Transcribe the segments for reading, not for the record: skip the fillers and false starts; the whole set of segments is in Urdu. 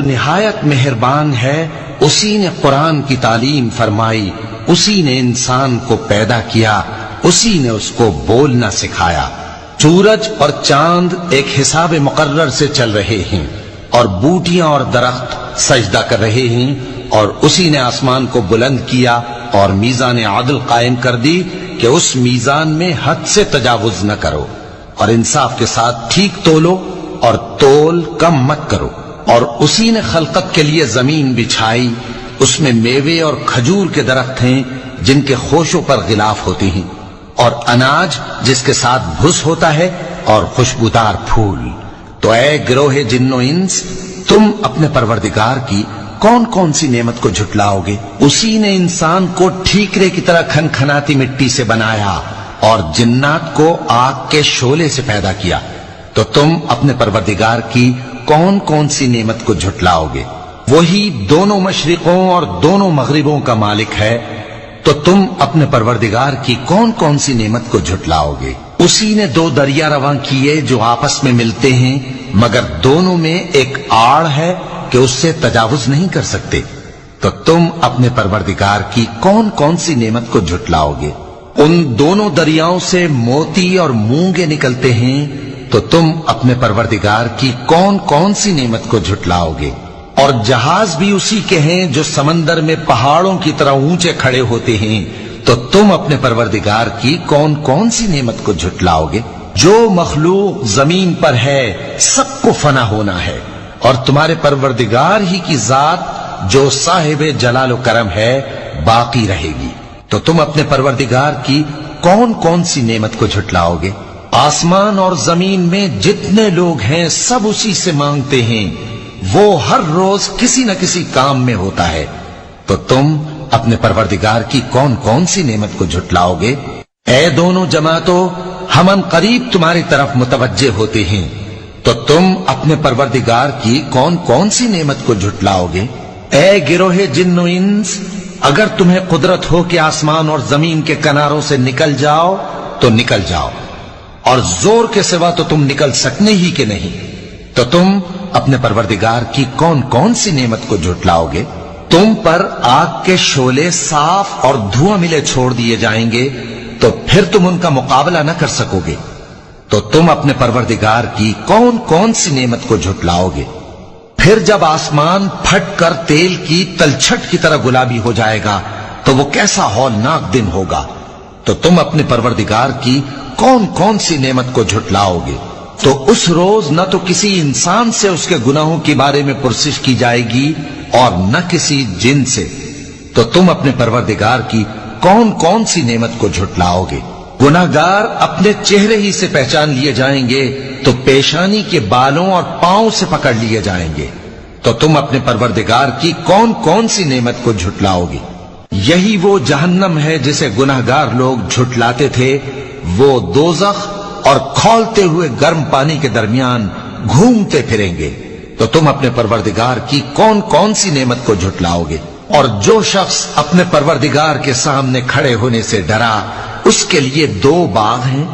نہایت مہربان ہے، اسی نے قرآن کی تعلیم فرمائی، اسی نے انسان کو پیدا کیا، اسی نے اس کو بولنا سکھایا۔ سورج اور چاند ایک حساب مقرر سے چل رہے ہیں، اور بوٹیاں اور درخت سجدہ کر رہے ہیں، اور اسی نے آسمان کو بلند کیا اور میزان عدل قائم کر دی کہ اس میزان میں حد سے تجاوز نہ کرو، اور انصاف کے ساتھ ٹھیک تولو اور تول کم مت کرو۔ اور اسی نے خلقت کے لیے زمین بچھائی، اس میں میوے اور کھجور کے درخت ہیں جن کے خوشوں پر غلاف ہوتے ہیں، اور اناج جس کے ساتھ بھس ہوتا ہے، اور خوشبودار پھول۔ تو اے گروہ جن و انس، تم اپنے پروردگار کی کون کون سی نعمت کو جھٹلاؤ گے؟ اسی نے انسان کو ٹھیکرے کی طرح کھنکھناتی مٹی سے بنایا اور جنات کو آگ کے شعلے سے پیدا کیا، تو تم اپنے پروردگار کی کون کون سی نعمت کو جھٹلاؤ گے؟ وہی دونوں مشرقوں اور دونوں مغربوں کا مالک ہے، تو تم اپنے پروردگار کی کون کون سی نعمت کو جھٹلاؤ گے؟ اسی نے دو دریا رواں کیے جو آپس میں ملتے ہیں، مگر دونوں میں ایک آڑ ہے کہ اس سے تجاوز نہیں کر سکتے، تو تم اپنے پروردگار کی کون کون سی نعمت کو جھٹلاؤ گے؟ ان دونوں دریاؤں سے موتی اور مونگے نکلتے ہیں، تو تم اپنے پروردگار کی کون کون سی نعمت کو جھٹلاؤ گے؟ اور جہاز بھی اسی کے ہیں جو سمندر میں پہاڑوں کی طرح اونچے کھڑے ہوتے ہیں، تو تم اپنے پروردگار کی کون کون سی نعمت کو جھٹلاؤ گے؟ جو مخلوق زمین پر ہے سب کو فنا ہونا ہے، اور تمہارے پروردگار ہی کی ذات جو صاحب جلال و کرم ہے باقی رہے گی۔ تو تم اپنے پروردگار کی کون کون سی نعمت کو جھٹلاؤ گے؟ آسمان اور زمین میں جتنے لوگ ہیں سب اسی سے مانگتے ہیں، وہ ہر روز کسی نہ کسی کام میں ہوتا ہے، تو تم اپنے پروردگار کی کون کون سی نعمت کو جھٹلاؤ گے؟ اے دونوں جماعتوں، ہم ان قریب تمہاری طرف متوجہ ہوتے ہیں، تو تم اپنے پروردگار کی کون کون سی نعمت کو جھٹلاؤ گے؟ اے گروہ جن و انس، اگر تمہیں قدرت ہو کہ آسمان اور زمین کے کناروں سے نکل جاؤ تو نکل جاؤ، اور زور کے سوا تو تم نکل سکنے ہی کہ نہیں، تو تم اپنے پروردگار کی کون کون سی نعمت کو جھٹلاؤ گے؟ تم پر آگ کے شعلے صاف اور دھواں ملے چھوڑ دیے جائیں گے، تو پھر تم ان کا مقابلہ نہ کر سکو گے، تو تم اپنے پروردگار کی کون کون سی نعمت کو جھٹلاؤ گے؟ پھر جب آسمان پھٹ کر تیل کی تلچھٹ کی طرح گلابی ہو جائے گا تو وہ کیسا ہولناک دن ہوگا، تو تم اپنے پروردگار کی کون کون سی نعمت کو جھٹلاؤ گے؟ تو اس روز نہ تو کسی انسان سے اس کے گناہوں کے بارے میں پرسش کی جائے گی اور نہ کسی جن سے، تو تم اپنے پروردگار کی کون کون سی نعمت کو جھٹلاؤ گے؟ گناہگار اپنے چہرے ہی سے پہچان لیے جائیں گے تو پیشانی کے بالوں اور پاؤں سے پکڑ لیے جائیں گے، تو تم اپنے پروردگار کی کون کون سی نعمت کو جھٹلاؤ گے؟ یہی وہ جہنم ہے جسے گناہگار لوگ جھٹلاتے تھے، وہ دوزخ اور کھولتے ہوئے گرم پانی کے درمیان گھومتے پھریں گے، تو تم اپنے پروردگار کی کون کون سی نعمت کو جھٹلاؤ گے؟ اور جو شخص اپنے پروردگار کے سامنے کھڑے ہونے سے ڈرا، اس کے لیے دو باغ ہیں،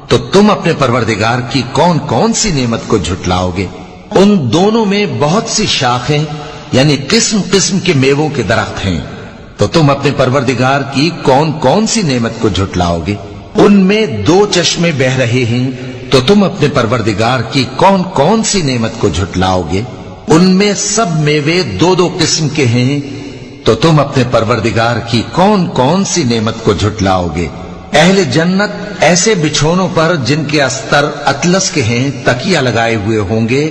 تو تم اپنے پروردگار کی کون کون سی نعمت کو جھٹلاؤ گے؟ ان دونوں میں بہت سی شاخیں یعنی قسم قسم کے میووں کے درخت ہیں، تو تم اپنے پروردگار کی کون کون سی نعمت کو جھٹلاؤ گے؟ ان میں دو چشمے بہ رہے ہیں، تو تم اپنے پروردگار کی کون کون سی نعمت کو جھٹلاؤ گے؟ ان میں سب میوے دو دو قسم کے ہیں، تو تم اپنے پروردگار کی کون کون سی نعمت کو جھٹلاؤ گے؟ اہل جنت ایسے بچھونوں پر جن کے استر اطلس کے ہیں تکیہ لگائے ہوئے ہوں گے،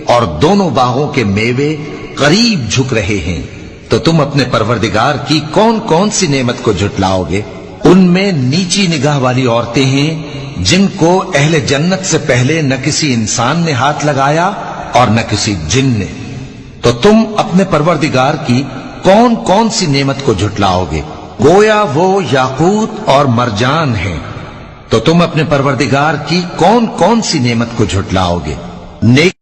اور دونوں باغوں کے میوے قریب جھک رہے ہیں، تو تم اپنے پروردگار کی کون کون سی نعمت کو جھٹلاؤ گے؟ ان میں نیچی نگاہ والی عورتیں ہیں جن کو اہل جنت سے پہلے نہ کسی انسان نے ہاتھ لگایا اور نہ کسی جن نے، تو تم اپنے پروردگار کی کون کون سی نعمت کو جھٹلاؤ گے؟ گویا وہ یاقوت اور مرجان ہیں، تو تم اپنے پروردگار کی کون کون سی نعمت کو جھٹلاؤ گے؟ نیک